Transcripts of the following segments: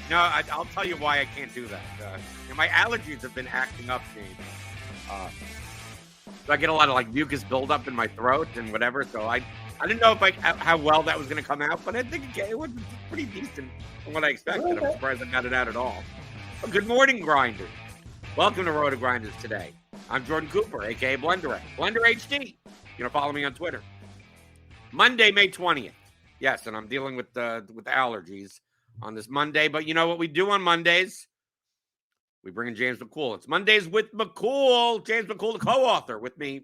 No, I'll tell you why I can't do that. My allergies have been acting up, James. So I get a lot of like mucus buildup in my throat and whatever. So I didn't know if how well that was going to come out, but I think it was pretty decent from what I expected. Okay. I'm surprised I got it out at all. Well, good morning, grinders. Welcome to RotoGrinders Today. I'm Jordan Cooper, aka BlenderHD. You know, follow me on Twitter. Monday, May 20th. Yes, and I'm dealing with allergies on this Monday. But you know what we do on Mondays? We bring in James McCool. It's Mondays with McCool. James McCool, the co-author with me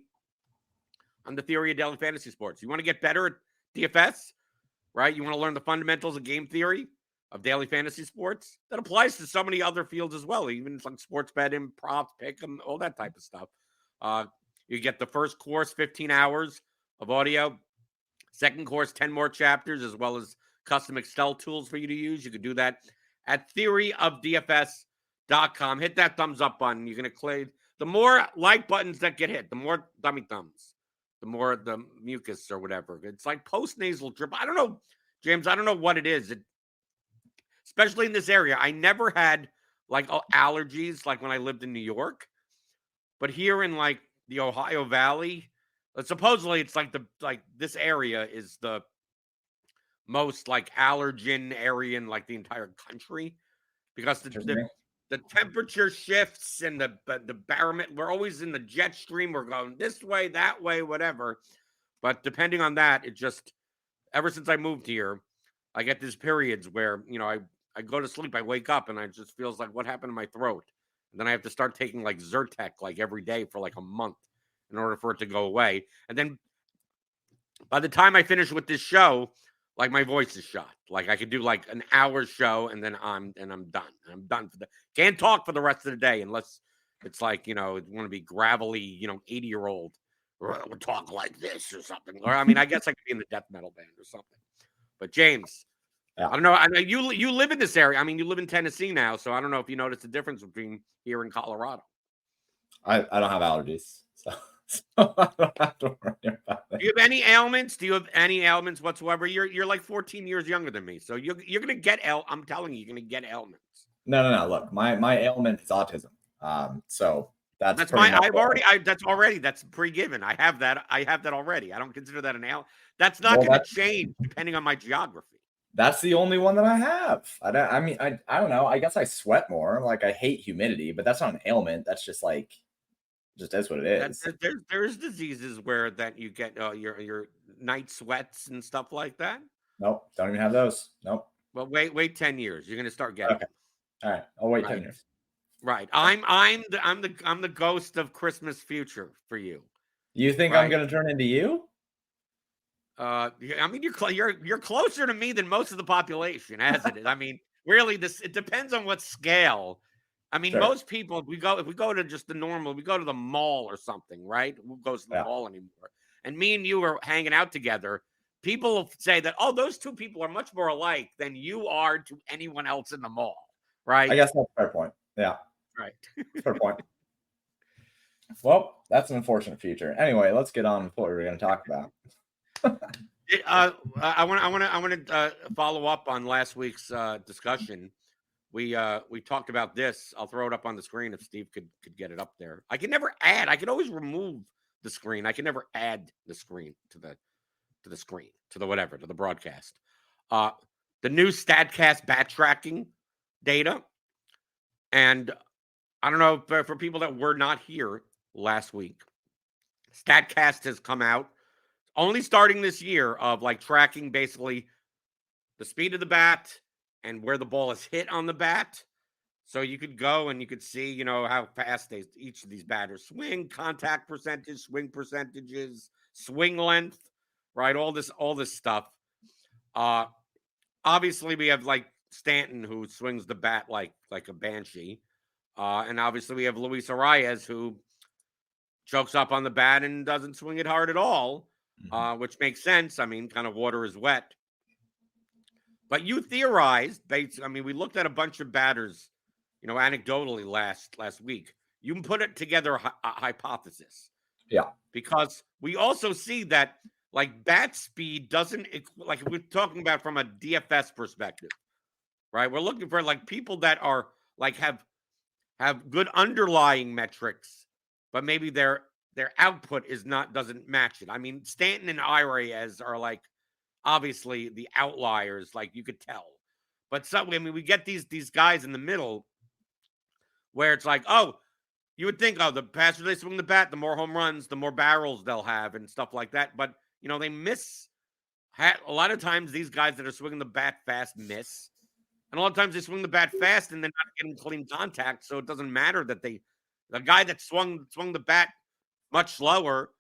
on the theory of daily fantasy sports. You want to get better at DFS, right? You want to learn the fundamentals of game theory of daily fantasy sports? That applies to so many other fields as well, even like sports betting, props, pick 'em, all that type of stuff. You get the first course, 15 hours of audio. Second course, 10 more chapters, as well as custom Excel tools for you to use. You can do that at theoryofdfs.com. Hit that thumbs up button. You're going to click. The more like buttons that get hit, the more dummy thumbs, the more the mucus or whatever. It's like post-nasal drip. I don't know, James. I don't know what it is. Especially in this area. I never had like allergies like when I lived in New York. But here in like the Ohio Valley, supposedly it's like this area is the most like allergen area in like the entire country because the temperature shifts and the barometer. We're always in the jet stream. We're going this way, that way, whatever. But depending on that, it just ever since I moved here, I get these periods where I go to sleep, I wake up, and I just feels like what happened to my throat, and then I have to start taking like Zyrtec like every day for like a month in order for it to go away. And then by the time I finish with this show, like my voice is shot. Like I could do like an hour show and then I'm done. I'm done can't talk for the rest of the day unless it's like, it want to be gravelly, 80-year-old or talk like this or something. Or I mean, I guess I could be in the death metal band or something. But James, yeah. I don't know. I know you live in this area. I mean, you live in Tennessee now, so I don't know if you noticed the difference between here and Colorado. I don't have allergies, so I don't have to worry about it. Do you have any ailments? Do you have any ailments whatsoever? You're like 14 years younger than me, so you're gonna get I'm telling you, you're gonna get ailments. No. Look, my ailment is autism. So that's that's pre-given. I have that already. I don't consider that an ailment. That's not going to change depending on my geography. That's the only one that I have. I don't know. I guess I sweat more. Like I hate humidity, but that's not an ailment. That's just like, just is what it is. There's diseases where that you get your night sweats and stuff like that. Nope, don't even have those. Nope. Well, wait 10 years. You're going to start getting. Okay. All right, I'll wait 10 years. Right. I'm the ghost of Christmas future for you. You think I'm going to turn into you? I mean, you're closer to me than most of the population, as it is. I mean, really, it depends on what scale. I mean, most people, if we go to just the normal, we go to the mall or something, right? Who goes to the mall anymore? And me and you are hanging out together. People will say that, oh, those two people are much more alike than you are to anyone else in the mall, right? I guess that's a fair point. Yeah. Right. Fair point. Well, that's an unfortunate future. Anyway, let's get on with what we're going to talk about. I want to follow up on last week's discussion. We talked about this. I'll throw it up on the screen if Steve could get it up there. I can never add. I can always remove the screen. I can never add the screen to the screen, to the broadcast. The new StatCast bat tracking data. And I don't know, for people that were not here last week, StatCast has come out only starting this year of like tracking basically the speed of the bat and where the ball is hit on the bat. So you could go and you could see, how fast each of these batters swing, contact percentage, swing percentages, swing length, right? All this stuff. Obviously we have like Stanton who swings the bat like a banshee. And obviously we have Luis Arias who chokes up on the bat and doesn't swing it hard at all, which makes sense. I mean, kind of water is wet. But you theorized, we looked at a bunch of batters, anecdotally last week. You can put it together a hypothesis. Yeah. Because we also see that like bat speed doesn't, like we're talking about from a DFS perspective, right? We're looking for like people that are like have good underlying metrics, but maybe their output doesn't match it. I mean, Stanton and Reyes are like obviously the outliers, like you could tell. But we get these guys in the middle where it's like, oh, you would think, oh, the faster they swing the bat, the more home runs, the more barrels they'll have, and stuff like that. But they miss. A lot of times, these guys that are swinging the bat fast miss, and a lot of times they swing the bat fast and they're not getting clean contact. So it doesn't matter that the guy that swung the bat much slower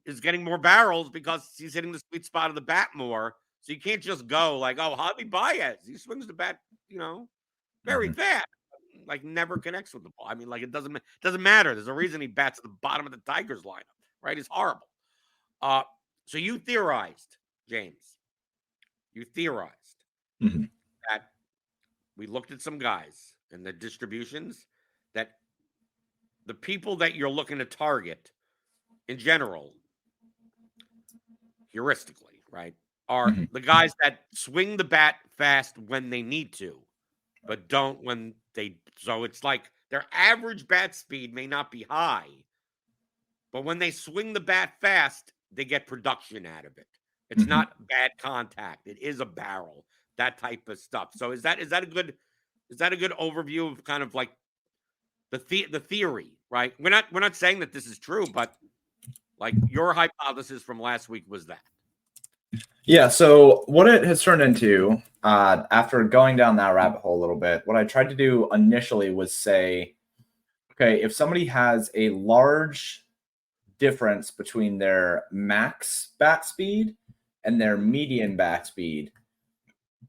is getting more barrels because he's hitting the sweet spot of the bat more. So you can't just go like, oh, Javi Baez, he swings the bat, very fast, like never connects with the ball. I mean, like it doesn't matter. There's a reason he bats at the bottom of the Tigers lineup, right? It's horrible. So you theorized, James. You theorized that we looked at some guys and the distributions that the people that you're looking to target in general, heuristically, right, are the guys that swing the bat fast when they need to, but don't when they. So it's like their average bat speed may not be high, but when they swing the bat fast, they get production out of it. It's not bad contact. It is a barrel, that type of stuff. So is that a good overview of kind of like the theory, right? We're not saying that this is true, but like your hypothesis from last week was that. Yeah, so what it has turned into, after going down that rabbit hole a little bit, what I tried to do initially was say, okay, if somebody has a large difference between their max bat speed and their median bat speed,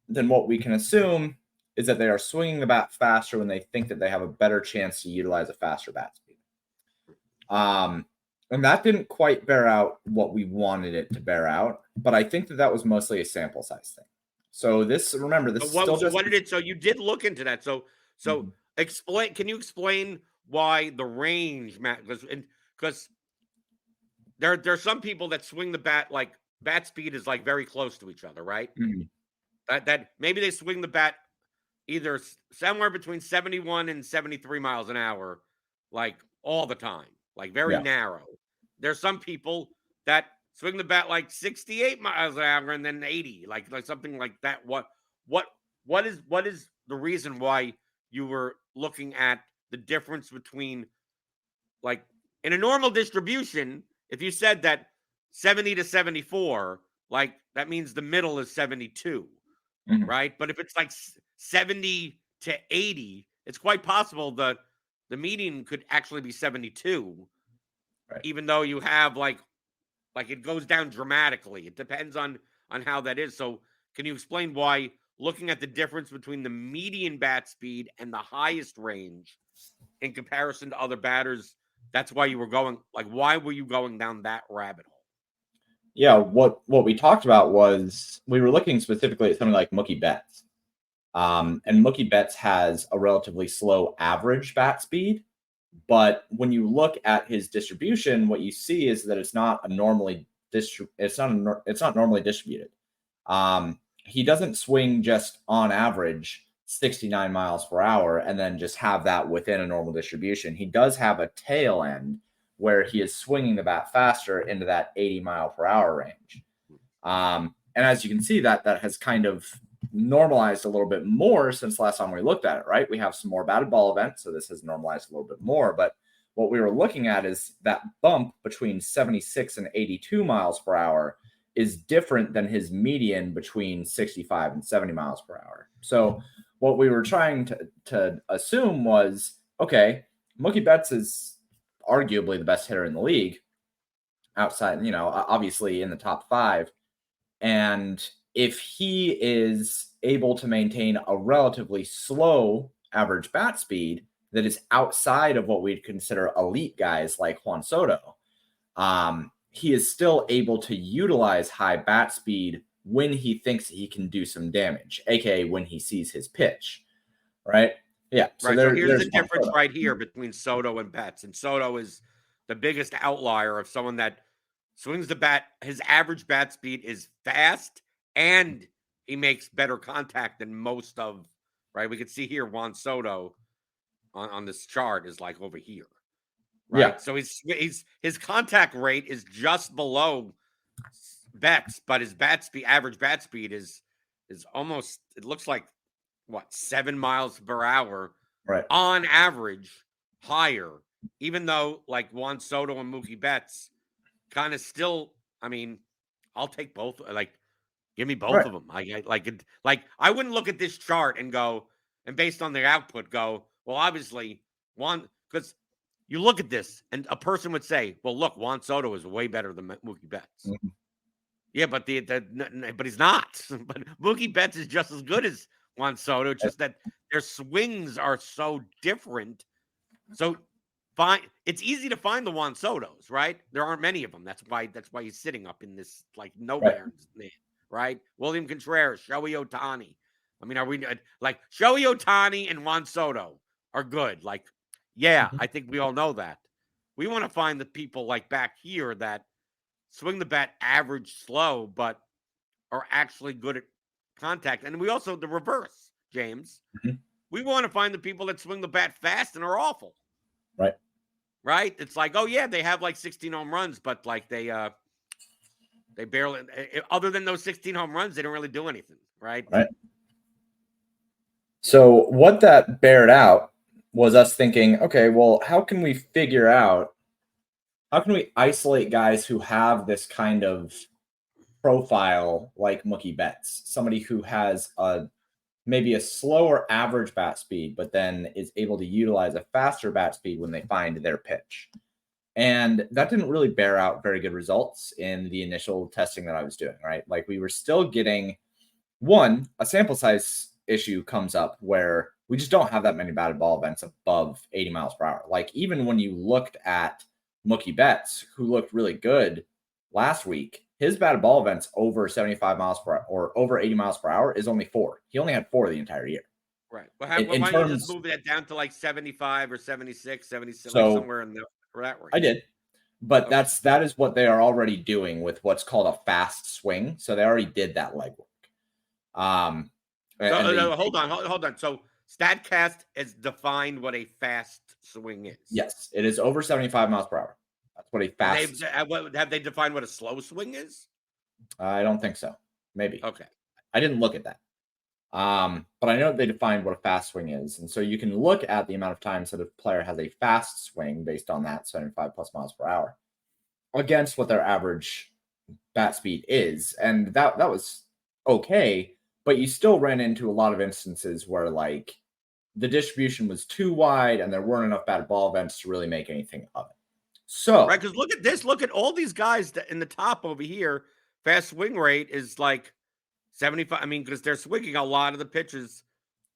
then what we can assume is that they are swinging the bat faster when they think that they have a better chance to utilize a faster bat speed. And that didn't quite bear out what we wanted it to bear out, but I think that was mostly a sample size thing. So remember, this what did it? So you did look into that. So explain. Can you explain why the range, Matt? Because there's some people that swing the bat like bat speed is like very close to each other, right? That maybe they swing the bat either somewhere between 71 and 73 miles an hour, like all the time, like very narrow. There's some people that swing the bat like 68 miles an hour and then 80, like something like that. What is the reason why you were looking at the difference between, like, in a normal distribution, if you said that 70 to 74, like that means the middle is 72, right? But if it's like 70 to 80, it's quite possible the median could actually be 72, right? Even though you have like it goes down dramatically. It depends on how that is. So can you explain why, looking at the difference between the median bat speed and the highest range in comparison to other batters, that's why you were going, like, why were you going down that rabbit hole? Yeah, what we talked about was we were looking specifically at something like Mookie Betts. And Mookie Betts has a relatively slow average bat speed, but when you look at his distribution, what you see is that it's not normally distributed. He doesn't swing just on average 69 miles per hour and then just have that within a normal distribution. He does have a tail end where he is swinging the bat faster into that 80 mile per hour range. And as you can see, that has kind of normalized a little bit more since last time we looked at it, right? We have some more batted ball events, so this has normalized a little bit more. But what we were looking at is that bump between 76 and 82 miles per hour is different than his median between 65 and 70 miles per hour. So what we were trying to assume was, okay, Mookie Betts is arguably the best hitter in the league outside, obviously in the top 5. And if he is able to maintain a relatively slow average bat speed that is outside of what we'd consider elite guys like Juan Soto, he is still able to utilize high bat speed when he thinks he can do some damage, aka when he sees his pitch, right? Yeah. So, right. So here's the difference right here between Soto and Betts. And Soto is the biggest outlier of someone that swings the bat. His average bat speed is fast and he makes better contact than most of, right? We could see here Juan Soto on this chart is like over here, right? Yeah. So his contact rate is just below Betts, but his average bat speed is almost, it looks like what, 7 miles per hour Right. on average higher, even though like Juan Soto and Mookie Betts kind of still, I mean, I'll take both. Like, give me both Right. of them. Like I wouldn't look at this chart and go, and based on their output, go, well, obviously one, because you look at this and a person would say, well, look, Juan Soto is way better than Mookie Betts. Mhm. Yeah, but but he's not. But Mookie Betts is just as good as Juan Soto. It's just that their swings are so different. So it's easy to find the Juan Sotos, right? There aren't many of them. That's why he's sitting up in this like no Right. man's land, right? William Contreras, Shohei Ohtani. I mean, are we like Shohei Ohtani and Juan Soto are good? Like, yeah, I think we all know that. We want to find the people like back here that swing the bat average slow, but are actually good at contact. And we also, the reverse, James. Mhm. We want to find the people that swing the bat fast and are awful. Right. Right? It's like, oh yeah, they have like 16 home runs, but like they barely, other than those 16 home runs, they don't really do anything, right? Right. So what that bared out was us thinking, okay, well, how can we isolate guys who have this kind of profile like Mookie Betts, somebody who has maybe a slower average bat speed, but then is able to utilize a faster bat speed when they find their pitch. And that didn't really bear out very good results in the initial testing that I was doing, right? Like we were still getting a sample size issue comes up where we just don't have that many batted ball events above 80 miles per hour. Like even when you looked at Mookie Betts, who looked really good last week, his batted ball events over 75 miles per hour or over 80 miles per hour is only 4. He only had 4 the entire year. Right. Well, why don't you just move that down to like 75 or 76, 76, so, like somewhere in that range? I did. But that is what they are already doing with what's called a fast swing. So they already did that legwork. Hold on. So StatCast has defined what a fast swing is. Yes, it is over 75 miles per hour. That's what a fast. Have they defined what a slow swing is? I don't think so. Maybe. Okay. I didn't look at that. But I know they defined what a fast swing is. And so you can look at the amount of times that a player has a fast swing based on that 75 plus miles per hour against what their average bat speed is. And that was okay, but you still ran into a lot of instances where like the distribution was too wide and there weren't enough batted ball events to really make anything of it. So right, because look at this. Look at all these guys in the top over here. Fast swing rate is like 75. I mean, because they're swinging a lot of the pitches.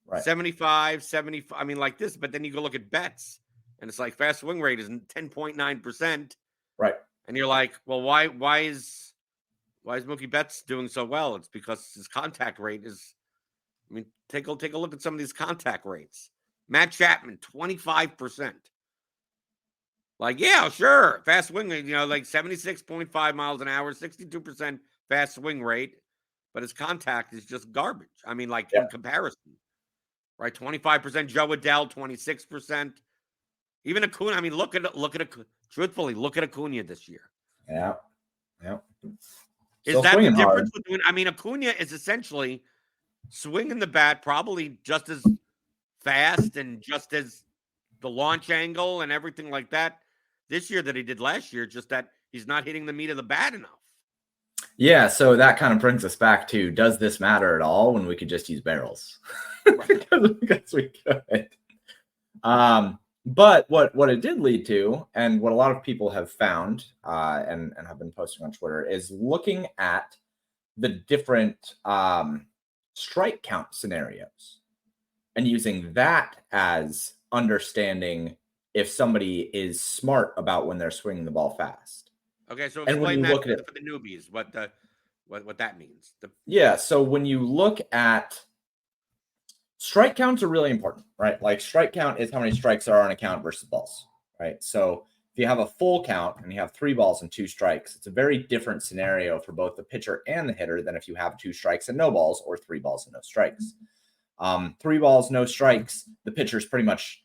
Right. 75, 75. I mean, like this. But then you go look at Betts, and it's like fast swing rate is 10.9%. Right. And you're like, well, why is Mookie Betts doing so well? It's because his contact rate is. I mean, take a look at some of these contact rates. Matt Chapman, 25%. Like, yeah, sure. Fast swing, like 76.5 miles an hour, 62% fast swing rate, but his contact is just garbage. I mean, like in comparison, right? 25% Joe Adell, 26%. Even Acuna. I mean, look at truthfully, look at Acuna this year. Yeah. Is that the difference between? I mean, Acuna is essentially swinging the bat probably just as fast and just as the launch angle and everything like that this year that he did last year, just that he's not hitting the meat of the bat enough. Yeah, so that kind of brings us back to, does this matter at all when we could just use barrels? because we could. But what it did lead to, and what a lot of people have found and have been posting on Twitter, is looking at the different strike count scenarios and using that as understanding if somebody is smart about when they're swinging the ball fast. Okay, so explain that for the newbies, what that means. Yeah, so when you look at strike counts are really important, right? Like strike count is how many strikes are on a count versus balls, right? So if If you have a full count and you have 3 balls and 2 strikes, it's a very different scenario for both the pitcher and the hitter than if you have 2 strikes and no balls or 3 balls and no strikes. 3 balls, no strikes, the pitcher's pretty much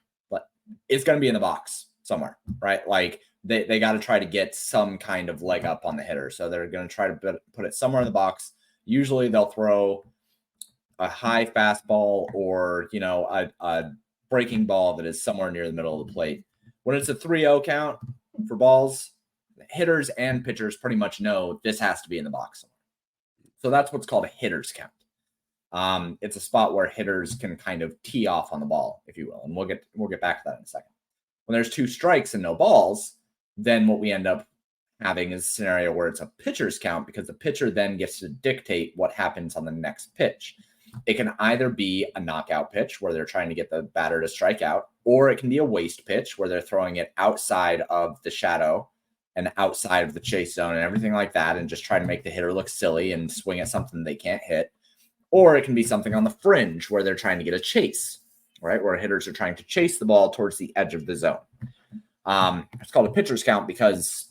it's going to be in the box somewhere, right? Like they got to try to get some kind of leg up on the hitter. So they're going to try to put it somewhere in the box. Usually they'll throw a high fastball or, a breaking ball that is somewhere near the middle of the plate. When it's a 3-0 count for balls, hitters and pitchers pretty much know this has to be in the box. So that's what's called a hitter's count. It's a spot where hitters can kind of tee off on the ball, if you will. And we'll get back to that in a second. When there's 2 strikes and no balls, then what we end up having is a scenario where it's a pitcher's count because the pitcher then gets to dictate what happens on the next pitch. It can either be a knockout pitch where they're trying to get the batter to strike out, or it can be a waste pitch where they're throwing it outside of the shadow and outside of the chase zone and everything like that and just try to make the hitter look silly and swing at something they can't hit. Or it can be something on the fringe where they're trying to get a chase, right? Where hitters are trying to chase the ball towards the edge of the zone. It's called a pitcher's count because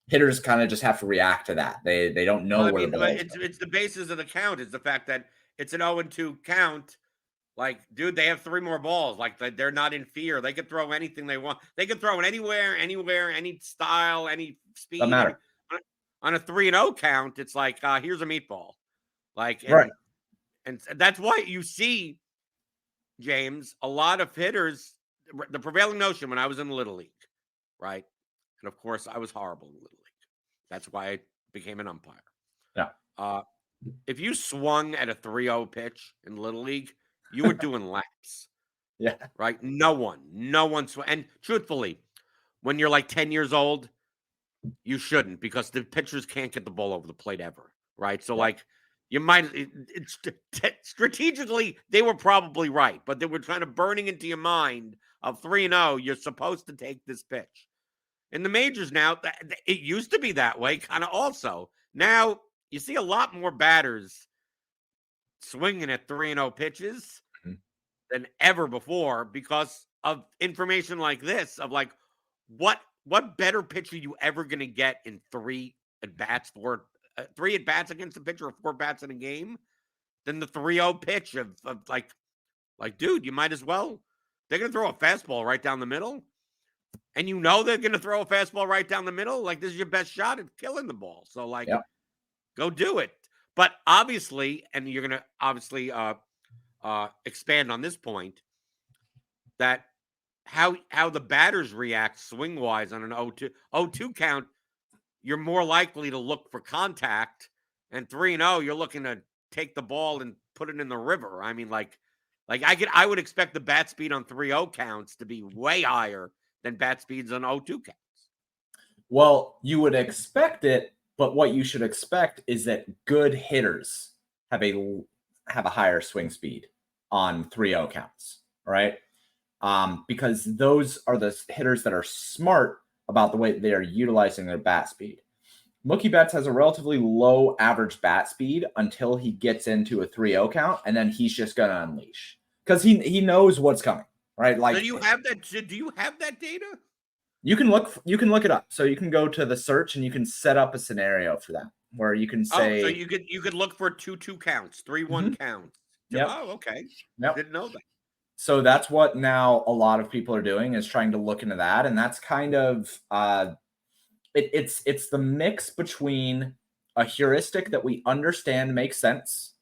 hitters kind of just have to react to that. They don't know where the ball is. It's the basis of the count is the fact that it's an 0-2 count. Like, dude, they have 3 more balls. Like, they're not in fear. They could throw anything they want. They could throw it anywhere, any style, any speed. Doesn't matter. On a 3-0 count, it's like, here's a meatball. Like, right. And that's why you see, James, a lot of hitters, the prevailing notion when I was in the Little League, right? And of course, I was horrible in the Little League. That's why I became an umpire. Yeah. If you swung at a 3-0 pitch in Little League, you were doing laps. Yeah. Right? No one swung. And truthfully, when you're like 10 years old, you shouldn't because the pitchers can't get the ball over the plate ever. Right? So, like, you might strategically, they were probably right, but they were trying to burning into your mind of 3-0, you're supposed to take this pitch. In the majors now, it used to be that way, kind of also. Now, you see a lot more batters swinging at 3-0 pitches than ever before because of information like this, of like, what better pitch are you ever going to get in 3 at-bats for 3 at-bats against the pitcher or 4 bats in a game than the 3-0 pitch of like, dude, you might as well. They're going to throw a fastball right down the middle. And you know they're going to throw a fastball right down the middle. Like, this is your best shot at killing the ball. So, like, go do it. But obviously, and you're going to obviously expand on this point, that how the batters react swing-wise on an 0-2 count, you're more likely to look for contact, and 3-0, you're looking to take the ball and put it in the river. I mean, I would expect the bat speed on 3-0 counts to be way higher than bat speeds on 0-2 counts. Well, you would expect it, but what you should expect is that good hitters have a higher swing speed on 3-0 counts, right? Because those are the hitters that are smart about the way they are utilizing their bat speed. Mookie Betts has a relatively low average bat speed until he gets into a 3-0 count, and then he's just going to unleash because he knows what's coming, right? Like, do you have that? Do you have that data? You can look it up. So you can go to the search and you can set up a scenario for that where you can say. So you could look for 2-2 counts, 3-1 counts. Yep. Oh, okay. Yep. Didn't know that. So that's what now a lot of people are doing, is trying to look into that, and that's kind of it's the mix between a heuristic that we understand makes sense.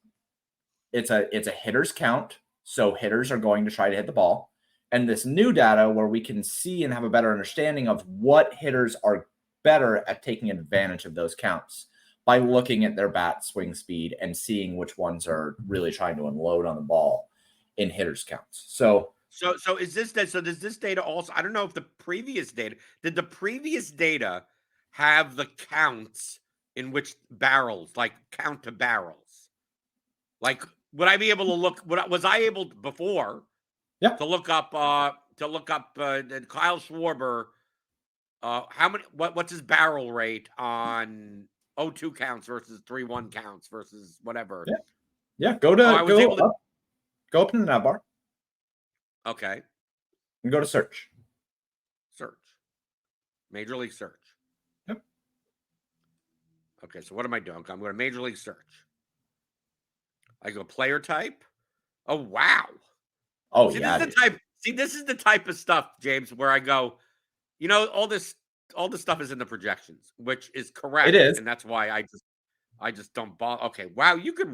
It's a hitter's count, so hitters are going to try to hit the ball, and this new data where we can see and have a better understanding of what hitters are better at taking advantage of those counts by looking at their bat swing speed and seeing which ones are really trying to unload on the ball in hitters counts. So is this that? So does this data also? I don't know if the previous data did the previous data have the counts in which barrels, like count to barrels. Like, would I be able to look? Was I able before? Yeah. To look up Kyle Schwarber. How many? What's his barrel rate on 0-2 counts versus 3-1 counts versus whatever? Yeah. Go up in the nav bar. Okay. And go to search. Major League search. Yep. Okay, so what am I doing? I'm going to Major League search. I go player type. Oh, wow. Oh, See, yeah. This is the type of stuff, James, where I go, all this stuff is in the projections, which is correct. It is. And that's why I just don't ball. Okay, wow, you could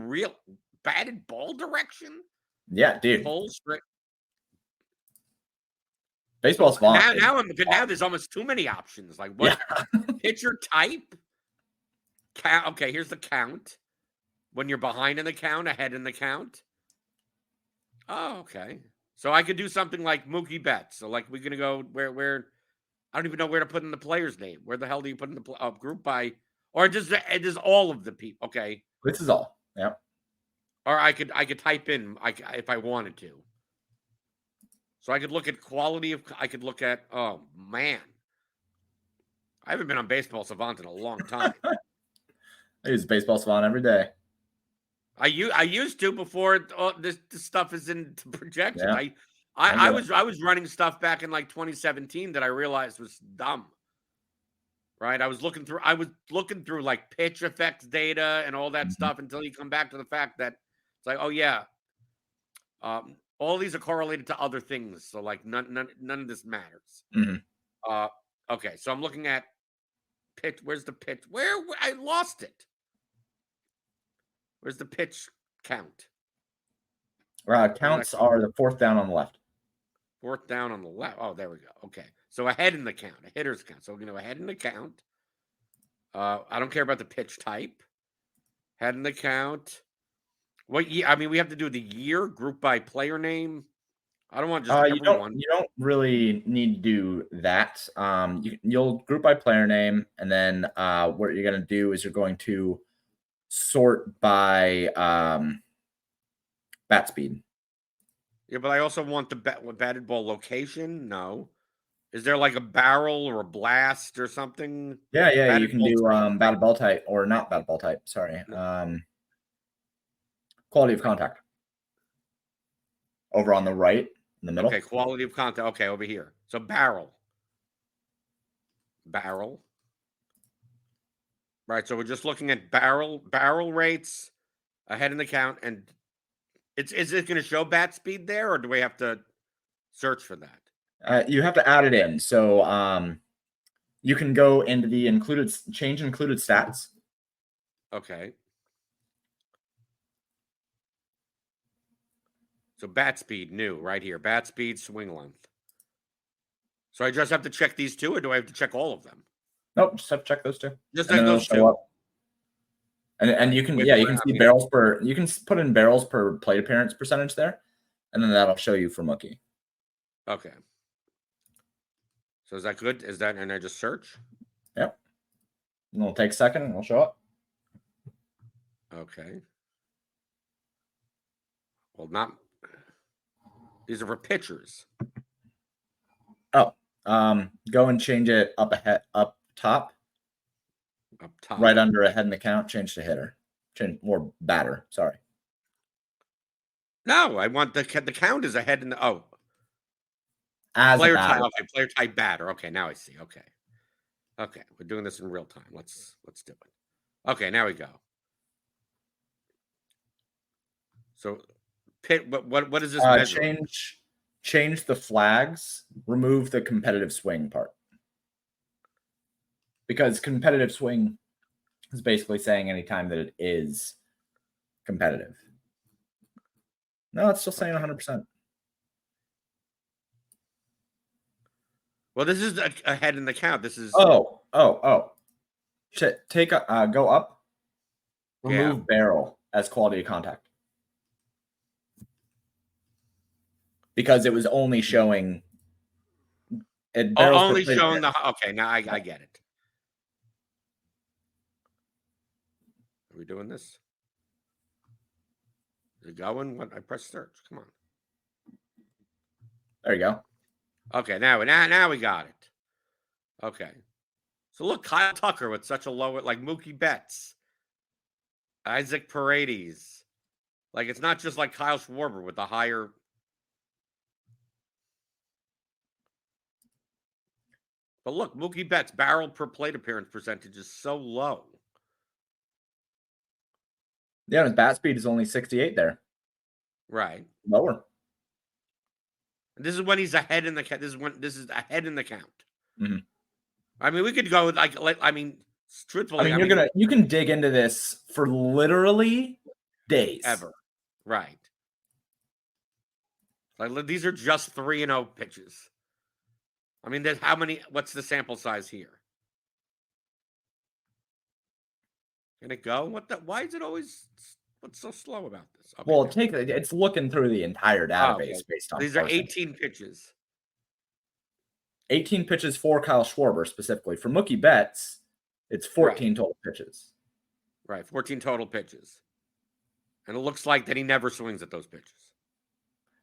batted ball direction? Yeah, dude. Full straight. Baseball's So fun. now there's almost too many options. Like what pitcher type? Count. Okay, here's the count. When you're behind in the count, ahead in the count. Oh, okay. So I could do something like Mookie Betts. So like we're gonna go where I don't even know where to put in the player's name. Where the hell do you put in the group by? Or just all of the people? Okay. This is all. Yeah. Or I could type in if I wanted to. So I could look at quality of. I could look at. Oh man, I haven't been on Baseball Savant in a long time. I use Baseball Savant every day. I used to before this stuff is in projections. Yeah. I was running stuff back in like 2017 that I realized was dumb. Right? I was looking through like pitch effects data and all that stuff until you come back to the fact that it's like, oh yeah, all these are correlated to other things. So like none of this matters. Okay, so I'm looking at pitch. Where's the pitch? Where I lost it. Where's the pitch count? Counts are the fourth down on the left. Fourth down on the left. Oh, there we go. Okay. So ahead in the count, a hitter's count. So we're going to ahead in the count. I don't care about the pitch type. Head in the count. What year? I mean, we have to do the year, group by player name. I don't want just everyone. You don't really need to do that. You'll group by player name, and then what you're going to do is you're going to sort by bat speed. Yeah, but I also want the batted ball location. No. Is there like a barrel or a blast or something? Yeah. You can do batted ball type or not batted ball type. Sorry. Quality of contact. Over on the right in the middle. Okay, quality of contact. Okay, over here. So barrel. Right, so we're just looking at barrel rates ahead in the count, and is it going to show bat speed there, or do we have to search for that? You have to add it in. So you can go into the included stats. Okay. So bat speed, new, right here. Bat speed, swing length. So I just have to check these two, or do I have to check all of them? Nope, just have to check those two. Just those two. And you can you can see barrels per. You can put in barrels per plate appearance percentage there, and then that'll show you for Mookie. Okay. So is that good? Is that, and I just search? Yep. And it'll take a second, and it'll show up. Okay. Well, not. These are for pitchers. Oh, go and change it up top. Up top. Right under a head in the count, change to hitter. Change more batter. Sorry. No, I want the count is ahead in the As player a batter. type. Okay, player type batter. Okay, now I see. Okay, we're doing this in real time. Let's do it. Okay, now we go. So, what is this measure? Change the flags. Remove the competitive swing part. Because competitive swing is basically saying anytime that it is competitive. No, it's still saying 100%. Well, this is ahead in the count. This is. Oh. Shit. Go up. Remove barrel as quality of contact. Because it was only showing. Only showing the. Okay, now I get it. Are we doing this? Is it going? What? I press search. Come on. There you go. Okay, now we got it. Okay. So look, Kyle Tucker with such a low, like Mookie Betts, Isaac Paredes. Like it's not just like Kyle Schwarber with the higher. But look, Mookie Betts' barrel per plate appearance percentage is so low. Yeah, his bat speed is only 68 there. Right. Lower. This is when he's ahead in the count. This is ahead in the count. Mm-hmm. I mean, we could go truthfully, you can dig into this for literally days. Ever. Right. Like, these are just 3-0 pitches. I mean, there's what's the sample size here? Can it go? Why is it always, what's so slow about this? Okay, well, it's looking through the entire database based on these are 18 pitches. 18 pitches for Kyle Schwarber specifically. For Mookie Betts, it's 14 total pitches. Right, 14 total pitches. And it looks like that he never swings at those pitches.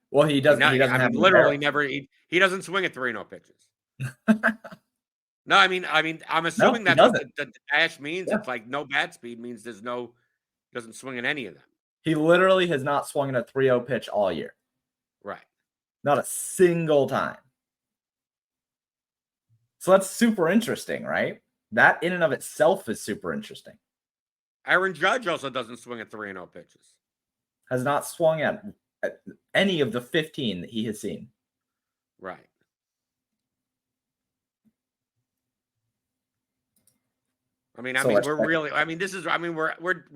Well, he doesn't. He doesn't have literally never. He doesn't swing at 3-0 pitches. No, I'm assuming that's what the dash means. Yeah. It's like no bat speed means doesn't swing at any of them. He literally has not swung at a 3-0 pitch all year. Right. Not a single time. So that's super interesting, right? That in and of itself is super interesting. Aaron Judge also doesn't swing at 3-0 pitches. Has not swung at any of the 15 that he has seen. Right. We're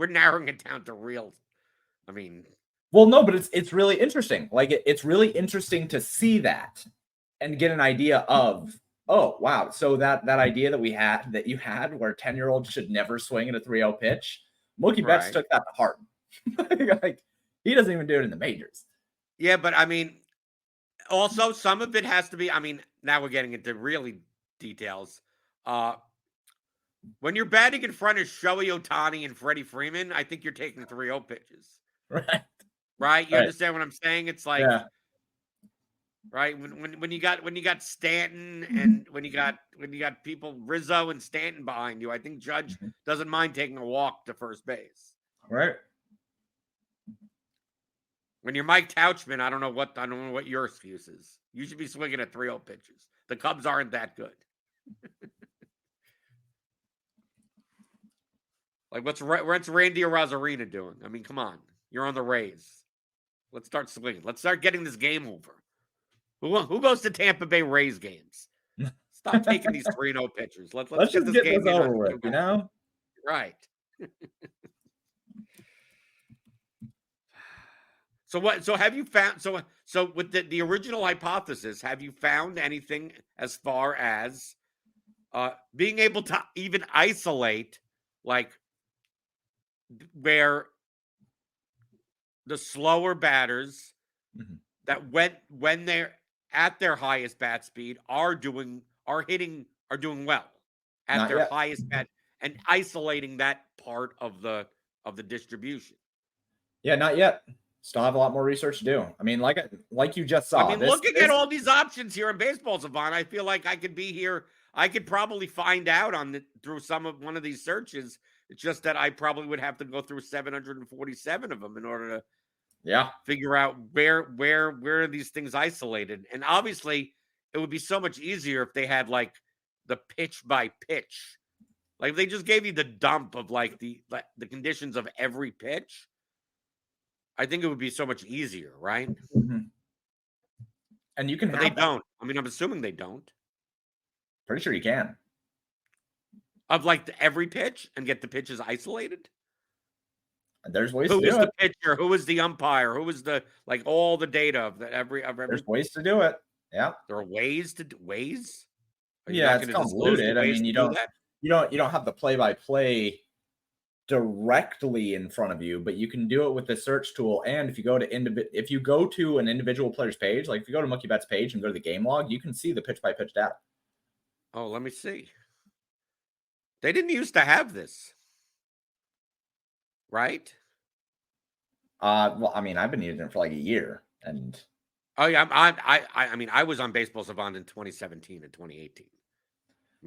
narrowing it down to real. Well, no, but it's really interesting. Like it's really interesting to see that and get an idea of, oh, wow. So that idea that you had where 10-year-olds should never swing at a 3-0 pitch, Mookie Betts took that to heart. Like he doesn't even do it in the majors. Yeah, but also some of it has to be, now we're getting into really details. When you're batting in front of Shohei Ohtani and Freddie Freeman, I think you're taking 3-0 pitches. Right? You understand what I'm saying? It's like, right? When you got Stanton and when you got people Rizzo and Stanton behind you, I think Judge doesn't mind taking a walk to first base. Right. When you're Mike Tauchman, I don't know what your excuse is. You should be swinging at 3-0 pitches. The Cubs aren't that good. Like what's Randy Arozarena doing? Come on. You're on the Rays. Let's start swinging. Let's start getting this game over. Who goes to Tampa Bay Rays games? Stop taking these 3-0 pitchers. Let's just get this over with, you know? Right. So have you found so with the original hypothesis, have you found anything as far as being able to even isolate like where the slower batters that when they're at their highest bat speed are doing well at their highest bat and isolating that part of the distribution? Yeah, not yet. Still have a lot more research to do. Like you just saw. Looking at all these options here in Baseball Savant, I feel like I could be here. I could probably find out through one of these searches. It's just that I probably would have to go through 747 of them in order to figure out where are these things isolated. And obviously, it would be so much easier if they had like the pitch by pitch. Like they just gave you the dump of like the conditions of every pitch. I think it would be so much easier, right? Mm-hmm. And you can. But they don't. I'm assuming they don't. Pretty sure you can. Of like every pitch and get the pitches isolated. There's ways to do it. Who is the pitcher? Who is the umpire? Who is the all the data of every? There's ways to do it. Yeah. There are ways. Yeah, it's convoluted. You don't have the play-by-play directly in front of you, but you can do it with the search tool. And if you go to an individual player's page, like if you go to Mookie Betts' page and go to the game log, you can see the pitch-by-pitch data. Oh, let me see. They didn't used to have this, right? Well, I've been using it for like a year, and I was on Baseball Savant in 2017 and 2018.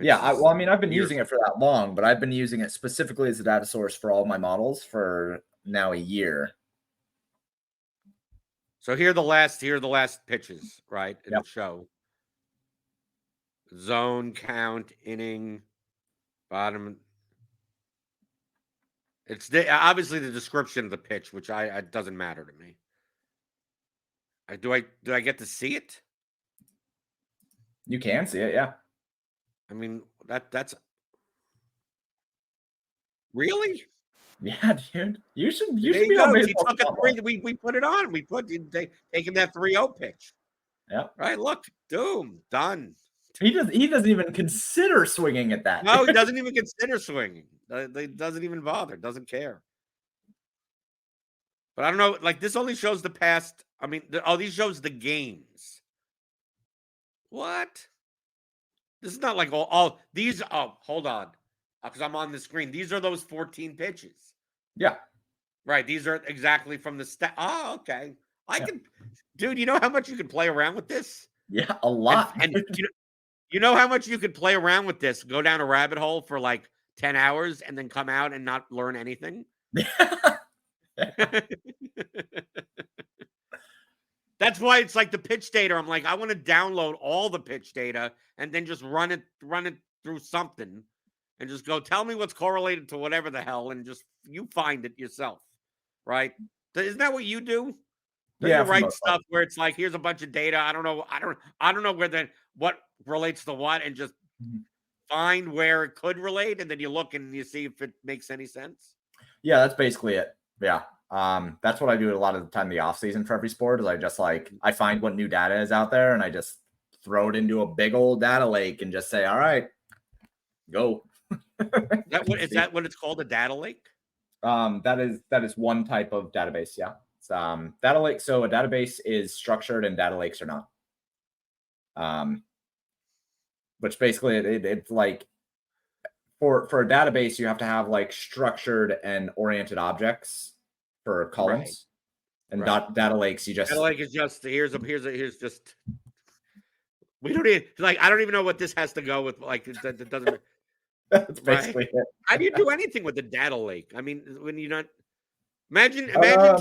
I've been using it for that long, but I've been using it specifically as a data source for all my models for now a year. So here are the last pitches, right? In the show. Zone count, inning, bottom. It's obviously the description of the pitch, which it doesn't matter to me. Do I get to see it? You can see it, yeah. I mean, that's really. Yeah, dude. You should There you be on go. He baseball. took a 3. We put it on. We put taking that 3-0 pitch. Yeah. Right. Look, doom, done. He doesn't even consider swinging at that. No, he doesn't even consider swinging. He doesn't even bother. Doesn't care. But I don't know. Like, this only shows the past. I mean, these shows the games. What? This is not like all these. Oh, hold on, because I'm on the screen. These are those 14 pitches. Yeah. Right. These are exactly from the stat. Oh, okay. I can, dude. You know how much you can play around with this? Yeah, a lot. And you know how much you could play around with this? Go down a rabbit hole for like 10 hours and then come out and not learn anything. That's why it's like the pitch data. I'm like, I want to download all the pitch data and then just run it through something and just go tell me what's correlated to whatever the hell, and just you find it yourself, right? Isn't that what you do? Don't you write stuff where it's like, here's a bunch of data. I don't know where what relates to what, and just find where it could relate, and then you look and you see if it makes any sense. Yeah, that's basically it. Yeah. That's what I do a lot of the time in the off season for every sport. Is I just I find what new data is out there and I just throw it into a big old data lake and just say, all right, go. Is that what it's called, a data lake? That is one type of database. Yeah. It's data lake. So a database is structured and data lakes are not. Which basically it's like for a database, you have to have like structured and oriented objects for columns. Right. And data lakes, data lake is just here's just, we don't even I don't even know what this has to go with. Like, it doesn't. That's basically it. How do you do anything with the data lake? I mean, when you're not, imagine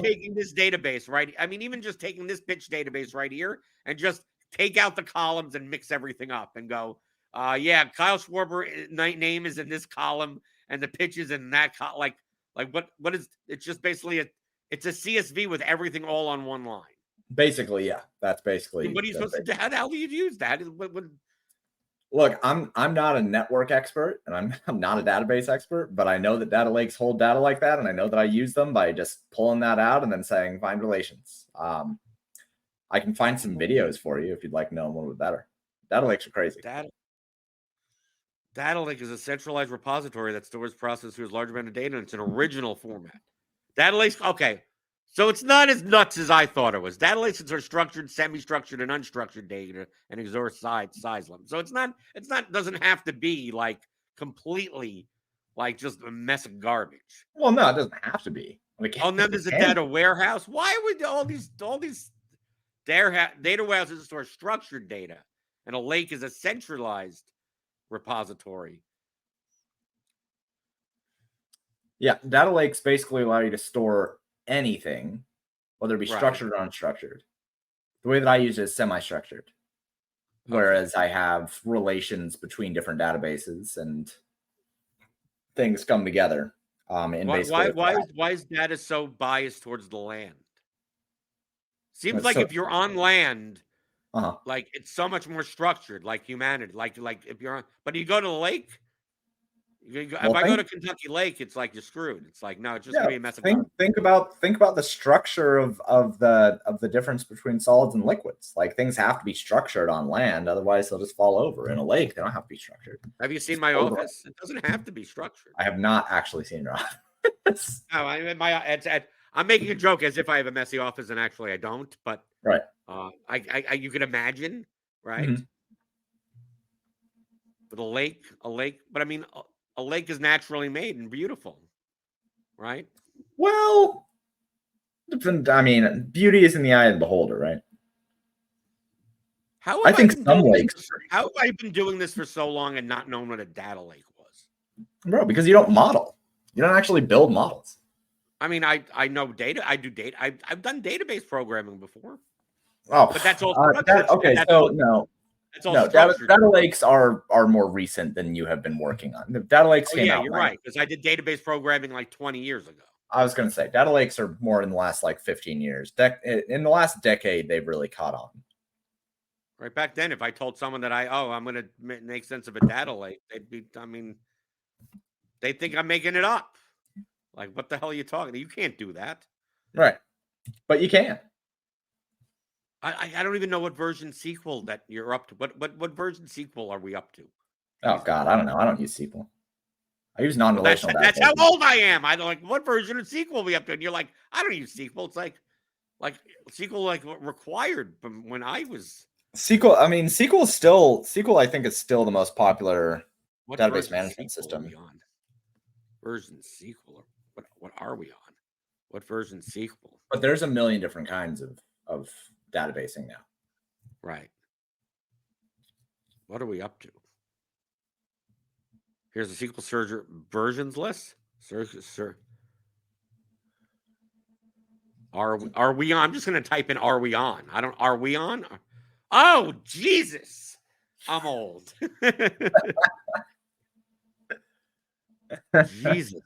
taking this database, right? I mean, even just taking this pitch database right here and just take out the columns and mix everything up and go, yeah, Kyle Schwarber name is in this column and the pitch is in that column. Like what is, it's just basically it's a CSV with everything all on one line. Basically, yeah. That's basically. What are you supposed to do? How the hell do you use that? Look, I'm not a network expert and I'm not a database expert, but I know that data lakes hold data like that, and I know that I use them by just pulling that out and then saying find relations. I can find some videos for you if you'd like to know them a little bit better. Data lakes are crazy. Data lake is a centralized repository that stores, processes large amount of data, and it's an original format. Data lakes, okay. So it's not as nuts as I thought it was. Data lakes are structured, semi-structured, and unstructured data and exhaust size limit. So it's not doesn't have to be like completely like just a mess of garbage. Well, no, it doesn't have to be. Oh, now there's a data warehouse. Why would all these data warehouses store structured data, and a lake is a centralized repository? Yeah, data lakes basically allow you to store anything, whether it be structured or unstructured. The way that I use it is semi-structured, whereas I have relations between different databases and things come together. Why is data so biased towards the land? Seems like if you're on land, like it's so much more structured, like humanity. Like if you're on, but you go to the lake. If I go to Kentucky Lake, it's like you're screwed. It's like, no, it's just gonna be a mess of think about the structure of the difference between solids and liquids. Like, things have to be structured on land, otherwise they'll just fall over. In a lake, they don't have to be structured. Have you seen my office? It doesn't have to be structured. I have not actually seen your office. No, I'm making a joke as if I have a messy office, and actually I don't. But right, you can imagine, right? Mm-hmm. But a lake. But I mean, a lake is naturally made and beautiful, right? Well, I mean, beauty is in the eye of the beholder, right? How have I been doing this for so long and not known what a data lake was? Bro, because you don't model. You don't actually build models. I mean, I know data. I do data. I've done database programming before. Oh, but that's all. okay, so no. It's all No, data structured. lakes are more recent than you have been working on. The data lakes Oh, came yeah, out. you're right, because I did database programming like 20 years ago. I was going to say data lakes are more in the last like 15 years. In the last decade, they've really caught on. Right back then, if I told someone that I'm going to make sense of a data lake, they'd think I'm making it up. Like, what the hell are you talking? You can't do that. Right. But you can. I don't even know what version SQL that you're up to. What version SQL are we up to? Oh God, I don't know. I don't use SQL. I use non-relational data. That's how old I am. I don't like what version of SQL are we up to? And you're like, I don't use SQL. It's like SQL like required from when I was SQL. I mean, SQL. I think is still the most popular database management SQL system. Are we on? Version SQL. What are we on? What version SQL? But there's a million different kinds of databasing now. Right. What are we up to? Here's the SQL Server versions list. Are we on? I'm just going to type in "Are we on?" Are we on? Oh Jesus! I'm old. Jesus.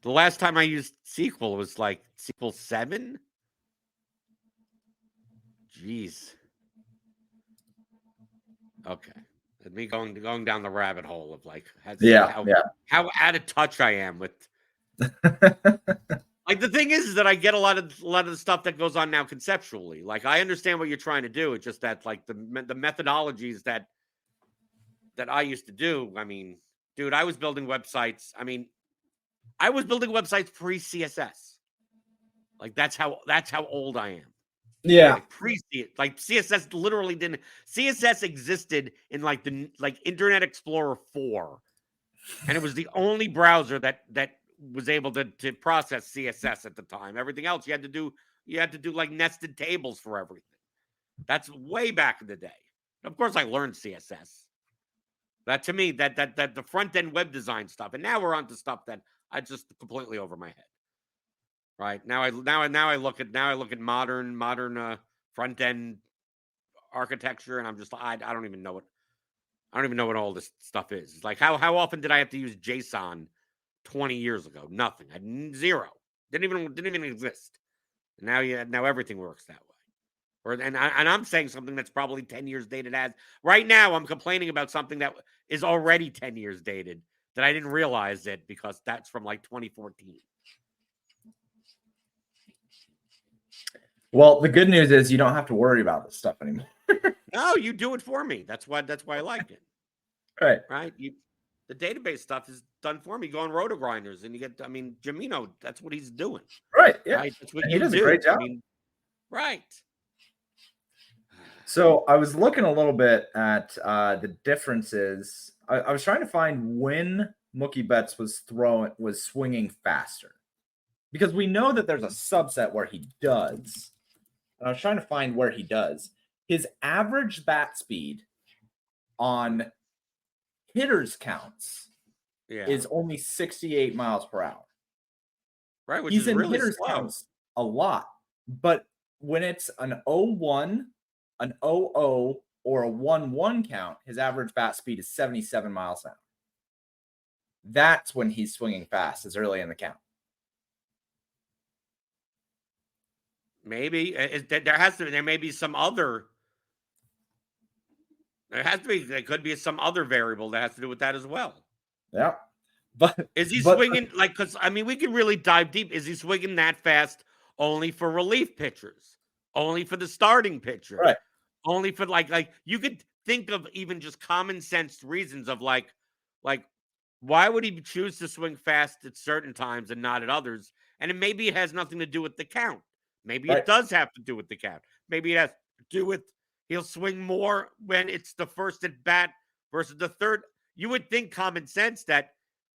The last time I used SQL was like SQL 7. Jeez. Okay. Me going down the rabbit hole of like how out of touch I am with like the thing is that I get a lot of the stuff that goes on now conceptually. Like I understand what you're trying to do. It's just that like the methodologies that I used to do. I mean, dude, I was building websites. I mean, I was building websites pre CSS. Like that's how old I am. Yeah. Like like CSS literally didn't. CSS existed in like the Internet Explorer 4, and it was the only browser that was able to process CSS at the time. Everything else you had to do like nested tables for everything. That's way back in the day. Of course, I learned CSS. That to me, that the front end web design stuff, and now we're on to stuff that I just completely over my head. Right now, I look at modern front end architecture, and I'm just I don't even know what all this stuff is. It's like how often did I have to use JSON 20 years ago? Nothing. Zero. Didn't even exist. And now everything works that way. And I'm saying something that's probably 10 years dated. As right now, I'm complaining about something that is already 10 years dated that I didn't realize it because that's from like 2014. Well, the good news is you don't have to worry about this stuff anymore. No, you do it for me. That's why I like it. Right. The database stuff is done for me. Go on RotoGrinders and you get. I mean, Jamino, that's what he's doing. Right. Yeah. Right. That's what and he does a great job. I mean, right. So I was looking a little bit at the differences. I was trying to find when Mookie Betts was swinging faster, because we know that there's a subset where he does. And I was trying to find where he does. His average bat speed on hitters counts is only 68 miles per hour. Right, which He's is in really hitters slow. counts a lot, but when it's an 0-1, an 0-0, or a 1-1 count, his average bat speed is 77 miles an hour. That's when he's swinging fast, is early in the count. Maybe there may be some other. There could be some other variable that has to do with that as well. Yeah. But is he swinging like, because I mean, we can really dive deep. Is he swinging that fast only for relief pitchers? Only for the starting pitcher? Right. Only for like you could think of even just common sense reasons of like why would he choose to swing fast at certain times and not at others? And maybe it has nothing to do with the count. Maybe it does have to do with the count. Maybe it has to do with he'll swing more when it's the first at bat versus the third. You would think common sense that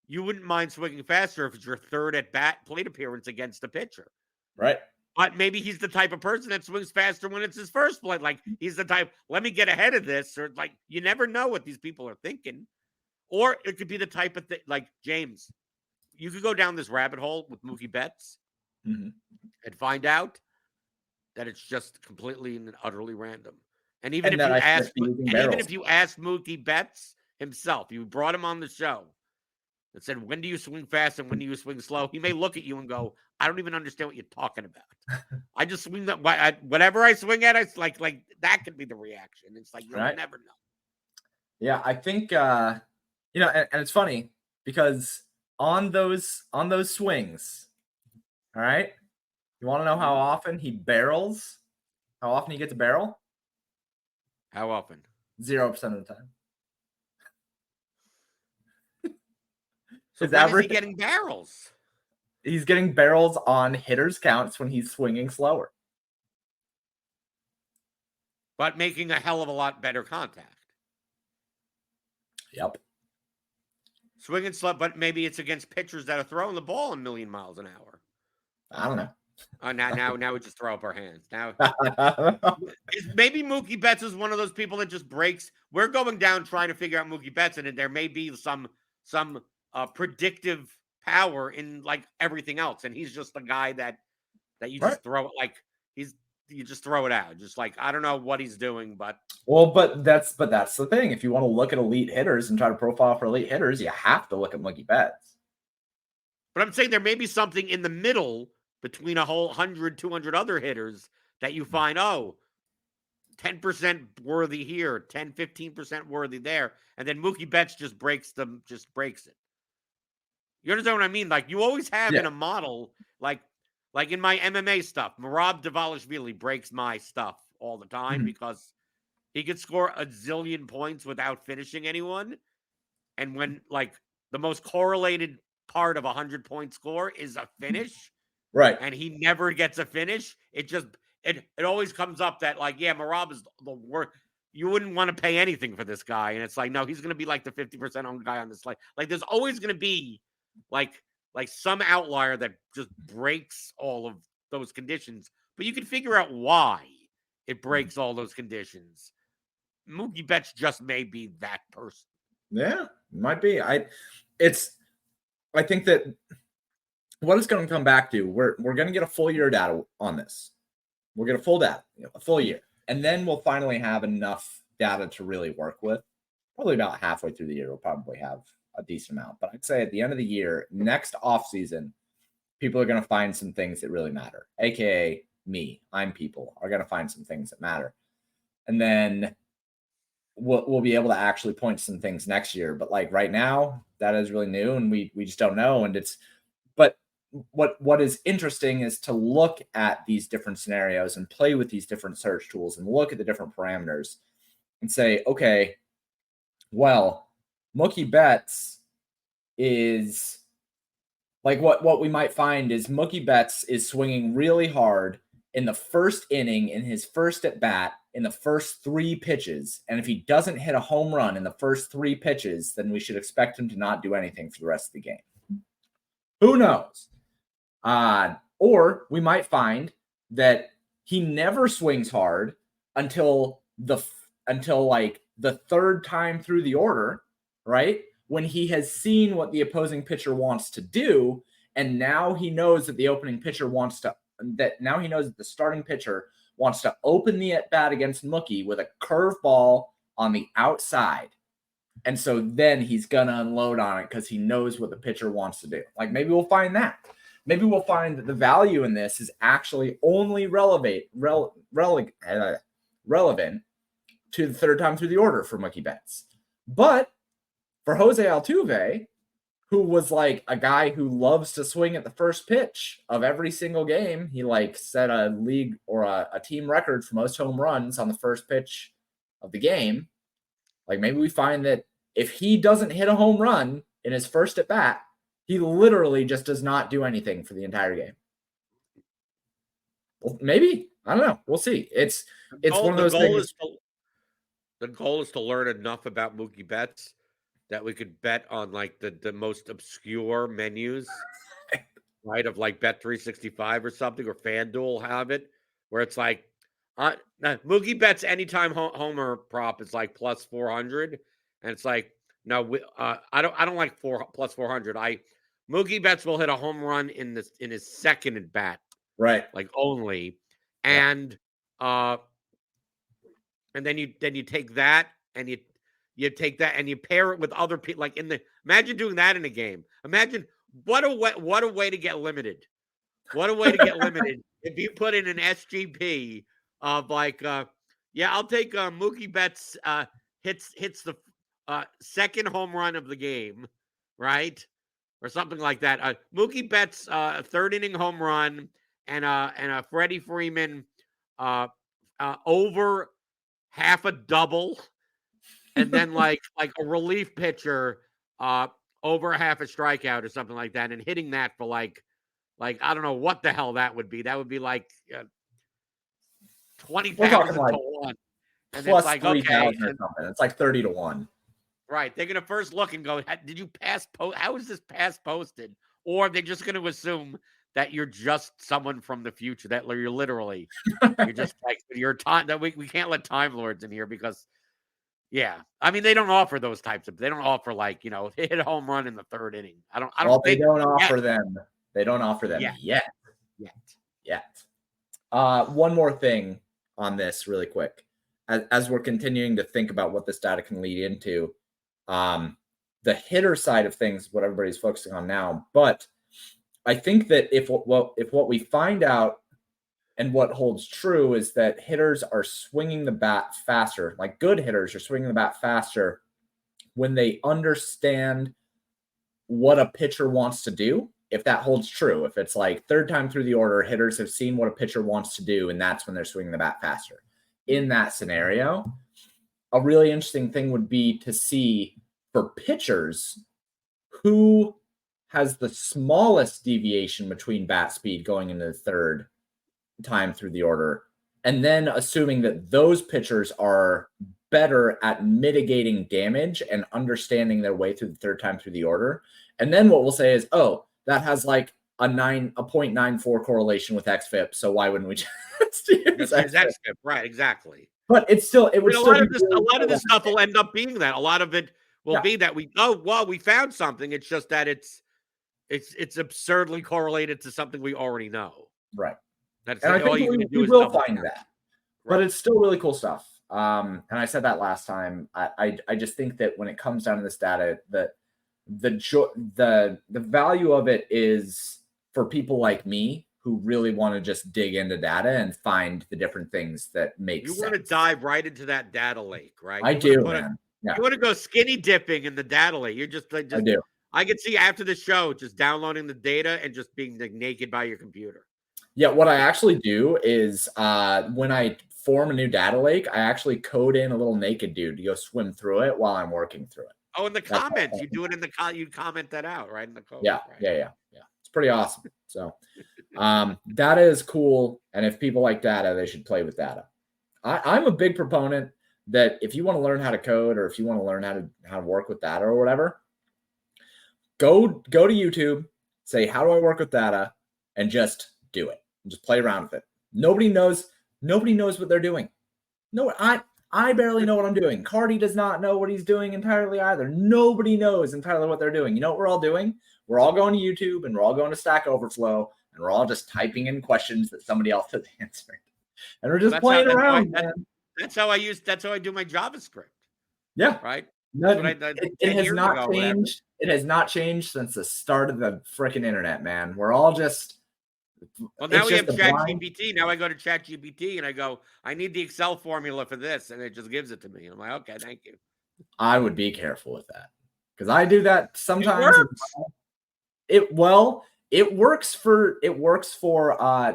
you wouldn't mind swinging faster if it's your third at bat plate appearance against the pitcher. Right. But maybe he's the type of person that swings faster when it's his first plate. Like he's the type, let me get ahead of this. Or like, you never know what these people are thinking. Or it could be the type of thing, like James, you could go down this rabbit hole with Mookie Betts and find out that it's just completely and utterly random. And even And if that you I should ask, just be using and barrels. even if you ask Mookie Betts himself, you brought him on the show and said, "When do you swing fast and when do you swing slow?" He may look at you and go, "I don't even understand what you're talking about. I just swing that whatever I swing at. It's like that could be the reaction. It's like you'll never know." Yeah, I think and it's funny because on those swings, all right. You want to know how often he barrels? How often he gets a barrel? How often? 0% of the time. So His when average, is he getting barrels? He's getting barrels on hitters' counts when he's swinging slower. But making a hell of a lot better contact. Yep. Swinging slow, but maybe it's against pitchers that are throwing the ball a million miles an hour. I don't know. Now we just throw up our hands. Now maybe Mookie Betts is one of those people that just breaks. We're going down trying to figure out Mookie Betts, and there may be some predictive power in like everything else, and he's just the guy that you just throw it like you just throw it out. Just like I don't know what he's doing, but that's the thing. If you want to look at elite hitters and try to profile for elite hitters, you have to look at Mookie Betts. But I'm saying there may be something in the middle between a whole 100, 200 other hitters that you find, 10% worthy here, 10, 15% worthy there. And then Mookie Betts just breaks it. You understand what I mean? Like you always have in a model, like in my MMA stuff, Merab Dvalishvili breaks my stuff all the time because he could score a zillion points without finishing anyone. And when like the most correlated part of 100-point score is a finish, right? And he never gets a finish. It always comes up that like, yeah, Merab is the worst. You wouldn't want to pay anything for this guy, and it's like, no, he's going to be like the 50% owned guy on this slate. Like, there's always going to be like some outlier that just breaks all of those conditions, but you can figure out why it breaks all those conditions. Mookie Betts just may be that person. Yeah, might be. I think that what it's going to come back to, we're going to get a full year data on this. We'll get a full data, a full year, and then we'll finally have enough data to really work with. Probably about halfway through the year, we'll probably have a decent amount. But I'd say at the end of the year, next off season, people are going to find some things that really matter. AKA me, I'm people are going to find some things that matter, and then we'll be able to actually point to some things next year. But like right now, that is really new, and we just don't know. And but what is interesting is to look at these different scenarios and play with these different search tools and look at the different parameters and say, okay, well, Mookie Betts is like what we might find is Mookie Betts is swinging really hard in the first inning, in his first at bat, in the first 3 pitches. And if he doesn't hit a home run in the first 3 pitches, then we should expect him to not do anything for the rest of the game. Who knows? Or we might find that he never swings hard until like the 3rd time through the order, right? When he has seen what the opposing pitcher wants to do, and now he knows that the opening pitcher now he knows that the starting pitcher wants to open the at bat against Mookie with a curveball on the outside. And so then he's going to unload on it because he knows what the pitcher wants to do. Like maybe we'll find that. Maybe we'll find that the value in this is actually only relevant to the 3rd time through the order for Mookie Betts. But for Jose Altuve, who was like a guy who loves to swing at the first pitch of every single game, he like set a league or a team record for most home runs on the first pitch of the game. Like maybe we find that if he doesn't hit a home run in his first at bat, he literally just does not do anything for the entire game. Well, maybe. I don't know. We'll see. It's one of those things. The goal is to learn enough about Mookie Betts that we could bet on like the most obscure menus, right? Of like Bet365 or something, or FanDuel have it, where it's like Mookie Betts anytime homer prop is like plus 400, and it's like no, I don't like plus 400. Mookie Betts will hit a home run in his second at bat, right? Like only, and and then you take that and you take that and you pair it with other people. Like imagine doing that in a game. Imagine what a way to get limited. What a way to get limited if you put in an SGP of like, yeah, I'll take Mookie Betts hits the second home run of the game, right? Or something like that. Mookie Betts third inning home run and a Freddie Freeman over half a double, and then like a relief pitcher over half a strikeout or something like that, and hitting that for like I don't know what the hell that would be. That would be like 20,000 like to 1. And plus it's like, 3,000 or something. It's like 30 to 1. Right. They're going to first look and go, did you pass post? How is this pass posted? Or they're just going to assume that you're just someone from the future, that you're literally, you're just like, you're time that we can't let Time Lords in here because, yeah. I mean, they don't offer those types of, they don't offer like, hit a home run in the third inning. I don't Well, they think don't offer them. They don't offer them yet. One more thing on this really quick. As we're continuing to think about what this data can lead into, the hitter side of things, what everybody's focusing on now. But I think that if what we find out and what holds true is that hitters are swinging the bat faster, like good hitters are swinging the bat faster when they understand what a pitcher wants to do. If that holds true, if it's like third time through the order, hitters have seen what a pitcher wants to do, and that's when they're swinging the bat faster. In that scenario, a really interesting thing would be to see for pitchers who has the smallest deviation between bat speed going into the third time through the order, and then assuming that those pitchers are better at mitigating damage and understanding their way through the third time through the order. And then what we'll say is, oh, that has like a 0.94 correlation with XFIP. So why wouldn't we just use XFIP? Right, exactly. But it's still, it would a lot of this stuff will end up being that. A lot of it will be that we found something. It's just that it's absurdly correlated to something we already know. Right. That's and I think we will find that. Right. But it's still really cool stuff. And I said that last time. I just think that when it comes down to this data, that the value of it is for people like me who really want to just dig into data and find the different things that make sense. You want to dive right into that data lake, right? I do, man. Yeah. You want to go skinny dipping in the data lake. You're just I do. I could see after the show just downloading the data and just being like naked by your computer. Yeah, what I actually do is when I form a new data lake, I actually code in a little naked dude to go swim through it while I'm working through it. Oh, in the comments, you do it in the you comment that out, right? In the code. Yeah, right? yeah. It's pretty awesome. So data is cool, and if people like data, they should play with data. I'm a big proponent that if you want to learn how to code or if you want to learn how to work with data or whatever, go to YouTube, say, how do I work with data, and just do it. Just play around with it. Nobody knows what they're doing. No, I barely know what I'm doing. Cardi does not know what he's doing entirely either. Nobody knows entirely what they're doing. You know what we're all doing? We're all going to YouTube and we're all going to Stack Overflow and we're all just typing in questions that somebody else is answering. And we're just playing around. That's how I do my JavaScript. Yeah. Right? No, it has not changed. It has not changed since the start of the freaking internet, man. We're all just. Well, now we have ChatGPT. Now I go to ChatGPT and I go, I need the Excel formula for this, and it just gives it to me. I'm like, okay, thank you. I would be careful with that because I do that sometimes. It works for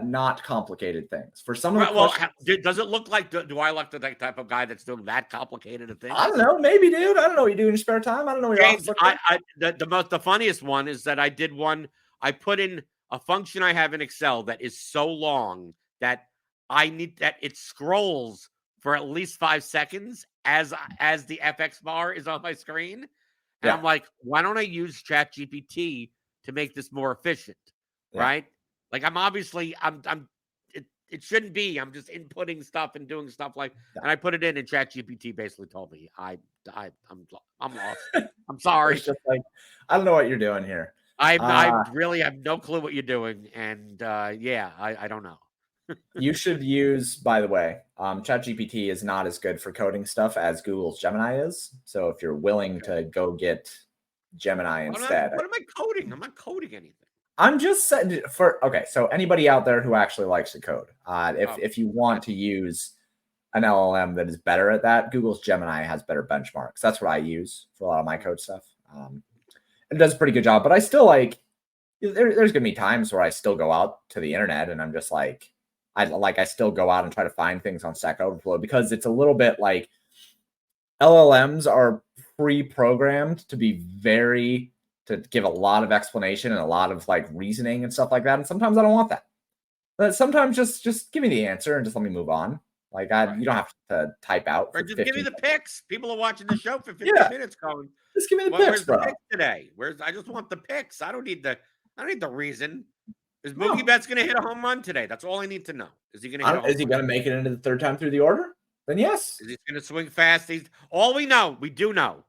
not complicated things. For some of the does it look like? Do I look like the type of guy that's doing that complicated a thing? I don't know. Maybe, dude. I don't know what you do in your spare time. I don't know what James, the funniest one is that I did one. I put in a function I have in Excel that is so long that I need that it scrolls for at least 5 seconds as the FX bar is on my screen. And I'm like, why don't I use ChatGPT to make this more efficient? Yeah. Right? Like it shouldn't be. I'm just inputting stuff and doing stuff like, and I put it in, and ChatGPT basically told me I'm lost. I'm sorry. It's just like, I don't know what you're doing here. I really have no clue what you're doing, and I don't know. You should use, by the way, ChatGPT is not as good for coding stuff as Google's Gemini is. So if you're willing to go get Gemini instead. What am I coding? I'm not coding anything. I'm just saying so anybody out there who actually likes to code, if you want to use an LLM that is better at that, Google's Gemini has better benchmarks. That's what I use for a lot of my code stuff. It does a pretty good job, but I still there's gonna be times where I still go out to the internet and I'm just I still go out and try to find things on Stack Overflow because it's a little bit like LLMs are pre-programmed to be to give a lot of explanation and a lot of reasoning and stuff like that. And sometimes I don't want that. But sometimes just give me the answer and just let me move on. You don't have to type out. Or just give me the picks. People are watching the show for 15 minutes going. Just give me the picks, where's bro. the picks today? I just want the picks. I don't need the reason. Is Mookie Betts going to hit a home run today? That's all I need to know. Is he going to hit a home run? Is he going to make it into the third time through the order? Then yes. Is he going to swing fast? All we do know.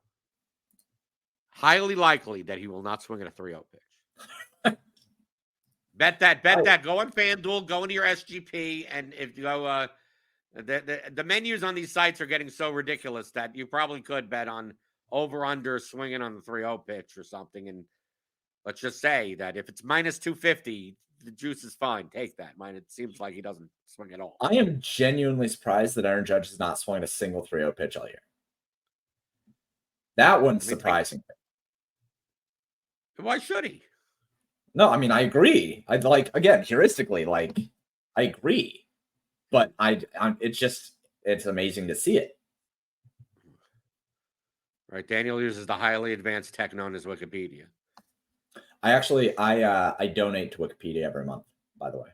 Highly likely that he will not swing at a 3-0 pitch. Bet that. Go on FanDuel, go into your SGP, and if you go, the menus on these sites are getting so ridiculous that you probably could bet on over/under swinging on the 3-0 pitch or something. And let's just say that if it's minus 250, the juice is fine. Take that. It seems like he doesn't swing at all. I am genuinely surprised that Aaron Judge has not swung a single 3-0 pitch all year. That one's surprising. Why should he? No, I mean, I agree. Again, heuristically, I agree, but it's amazing to see it. Right. Daniel uses the highly advanced tech known as Wikipedia. I donate to Wikipedia every month, by the way.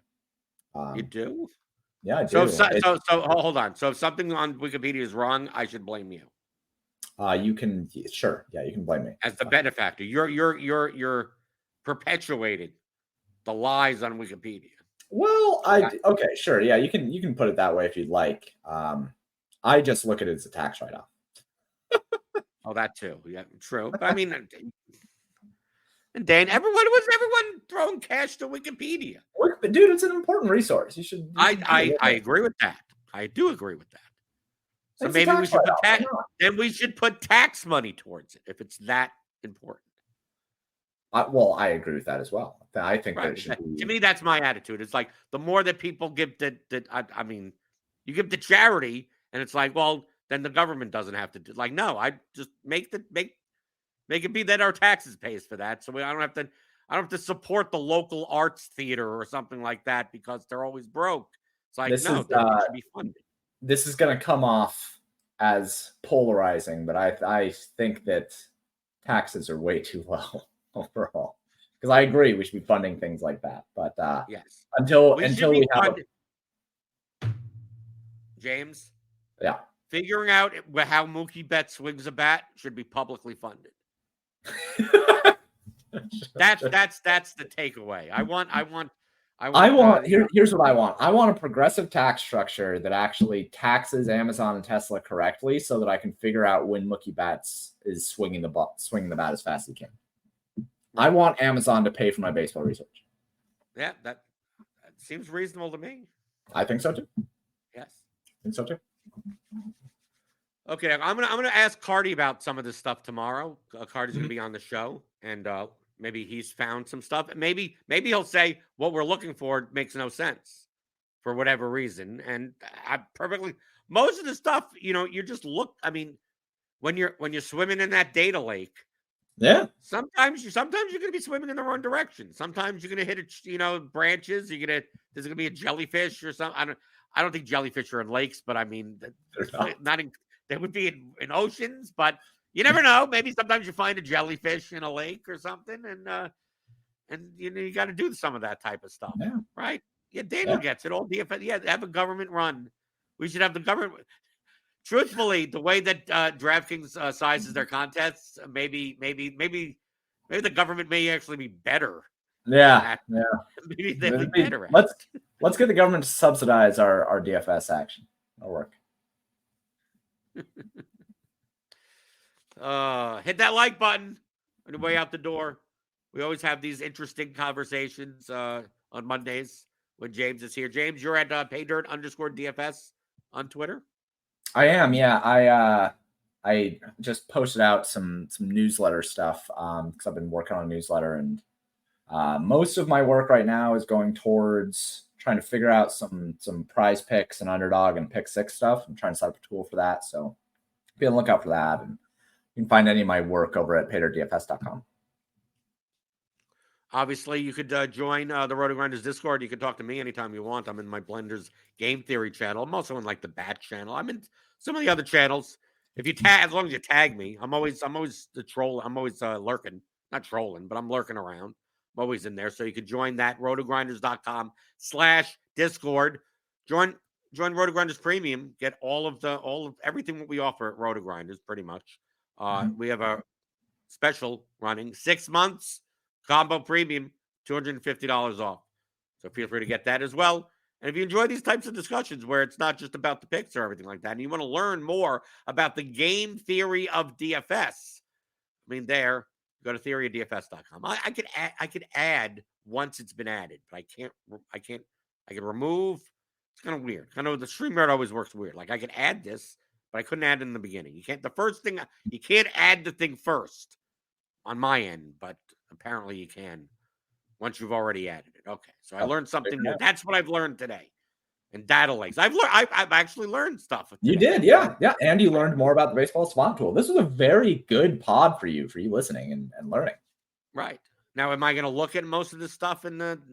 You do? Yeah, I do. So hold on. So if something on Wikipedia is wrong, I should blame you. You can you can blame me as the benefactor. You're perpetuating the lies on Wikipedia. Well, okay, sure, yeah, you can put it that way if you'd like. I just look at it as a tax write-off. Oh, that too, yeah, true. But I mean, and Dan, everyone throwing cash to Wikipedia? Dude, it's an important resource. You should. I agree with that. I do agree with that. So maybe we should we should put tax money towards it if it's that important. I agree with that as well. I think that it should be. To me, that's my attitude. It's like the more that people give I mean, you give to charity, and it's like, well, then the government doesn't have to do. No, I just make it be that our taxes pays for that, so I don't have to support the local arts theater or something like that because they're always broke. It's like it should be funded. This is going to come off as polarizing, but I think that taxes are way too low overall. Because I agree, we should be funding things like that. But yes, until we have James, yeah, figuring out how Mookie Betts swings a bat should be publicly funded. That's the takeaway. Here's what I want. I want a progressive tax structure that actually taxes Amazon and Tesla correctly, so that I can figure out when Mookie Betts is swinging the bat as fast as he can. I want Amazon to pay for my baseball research. Yeah, that seems reasonable to me. I think so too. Yes, I think so too. Okay, I'm gonna ask Cardi about some of this stuff tomorrow. Cardi's gonna be on the show, and maybe he's found some stuff. Maybe he'll say what we're looking for makes no sense for whatever reason. And most of the stuff, you just look. I mean, when you're swimming in that data lake, yeah. Sometimes you're gonna be swimming in the wrong direction. Sometimes you're gonna hit branches. There's gonna be a jellyfish or something. I don't think jellyfish are in lakes, but I mean, they would be in oceans, but you never know. Maybe sometimes you find a jellyfish in a lake or something, and you got to do some of that type of stuff, right? Yeah, Daniel gets it all. DFS, have a government run. We should have the government. Truthfully, the way that DraftKings sizes their contests, maybe the government may actually be better. Yeah. Maybe they'll be better. Let's get the government to subsidize our DFS action. That'll work. Hit that like button on your way out the door. We always have these interesting conversations on Mondays when James is here. James, you're at paydirt_DFS on Twitter. I am, yeah. I just posted out some newsletter stuff because I've been working on a newsletter, and most of my work right now is going towards trying to figure out some prize picks and underdog and pick six stuff. I'm trying to set up a tool for that, so be on the lookout for that. And you can find any of my work over at paydirdfs.com. Obviously, you could join the RotoGrinders Discord. You can talk to me anytime you want. I'm in my Blenders Game Theory channel. I'm also in like the Bat channel. I'm in some of the other channels. If you tag, as long as you tag me, I'm always the troll. I'm always lurking, not trolling, but I'm lurking around. I'm always in there. So you could join that rotogrinders.com/Discord. Join RotoGrinders Premium. Get all of everything that we offer at RotoGrinders, pretty much. We have a special running 6 months. Combo Premium, $250 off. So feel free to get that as well. And if you enjoy these types of discussions where it's not just about the picks or everything like that, and you want to learn more about the game theory of DFS, go to theoryofdfs.com. I could add once it's been added, but I can remove. It's kind of weird. I know the StreamYard always works weird. Like I could add this, but I couldn't add it in the beginning. You can't add the thing first on my end, but apparently you can once you've already added it. Okay, so I learned something new. That's what I've learned today. And data lakes. I've actually learned stuff. Today. You did, yeah. And you learned more about the Baseball Savant tool. This was a very good pod for you listening and learning. Right. Now, am I going to look at most of this stuff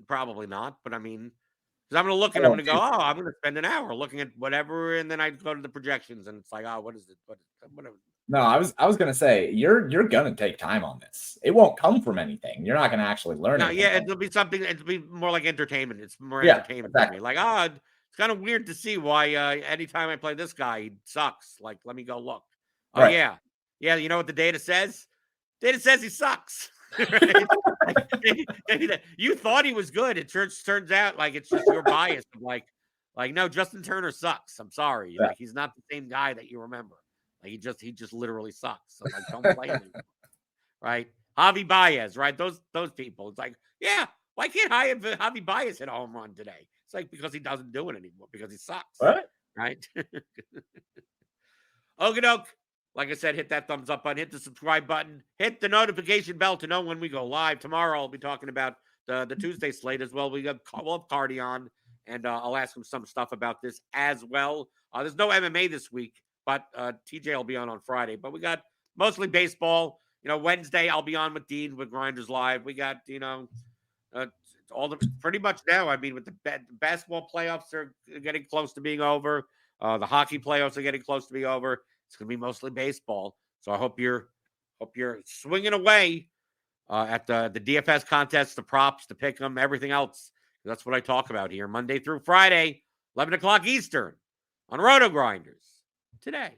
probably not, but I mean, because I'm going to look and I'm going to go, I'm going to spend an hour looking at whatever, and then I go to the projections, and it's like, what is it? Whatever. No, I was going to say you're going to take time on this. It won't come from anything. You're not going to actually learn. No, yeah, it'll be something. It'll be more like entertainment. It's more entertainment for me. Like, it's kind of weird to see why anytime I play this guy, he sucks. Like, let me go look. Oh right. Yeah. You know what the data says? Data says he sucks. You thought he was good. It turns out like it's just your bias. Like no, Justin Turner sucks. I'm sorry. Yeah. Like he's not the same guy that you remember. Like he just literally sucks. So like don't play him. Right? Javi Baez, right? Those people. It's like, yeah, why can't Javi Baez hit a home run today? It's like because he doesn't do it anymore because he sucks. Right? Okie doke. Like I said, hit that thumbs up button, hit the subscribe button, hit the notification bell to know when we go live. Tomorrow I'll be talking about the Tuesday slate as well. We'll have Cardi on, and I'll ask him some stuff about this as well. There's no MMA this week, but TJ will be on Friday. But we got mostly baseball. Wednesday I'll be on with Dean with Grinders Live. We got, all the pretty much now. I mean, with the basketball playoffs are getting close to being over. The hockey playoffs are getting close to being over. It's going to be mostly baseball. So I hope you're swinging away at the DFS contests, the props, the pick 'em, everything else. That's what I talk about here Monday through Friday, 11 o'clock Eastern on RotoGrinders Today.